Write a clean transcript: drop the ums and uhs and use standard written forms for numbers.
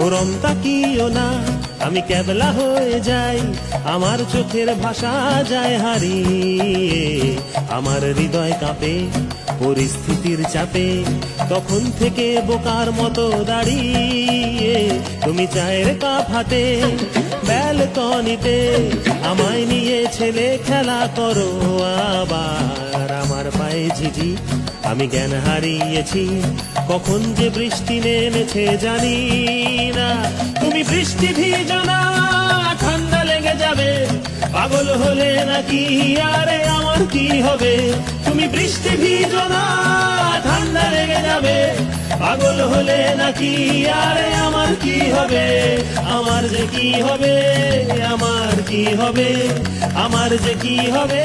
ওরম তাকিও না, আমি ক্যাবলা হয়ে যাই, আমার চোখের ভাষা যায় হারিয়ে, আমার হৃদয় কাঁপে পরিস্থিতির চাপে, তখন থেকে বোকার মতো দাঁড়িয়ে তুমি চায়ের কাপ হাতে ব্যালকনিতে আমায় নিয়ে ছেলে খেলা করো আবার। আমার পায়ে ঝিঝি, আমি জ্ঞান হারিয়েছি, কখন যে বৃষ্টি নেমেছে জানি না। তুমি বৃষ্টি ভিজো না, ঠান্ডা লেগে যাবে, পাগল হলে নাকি আরে আমার কি হবে? তুমি বৃষ্টি ভিজো না, ঠান্ডা লেগে যাবে, পাগল হলে নাকি আরে আমার কি হবে? আমার যে কি হবে, আমার কি হবে, আমার যে কি হবে।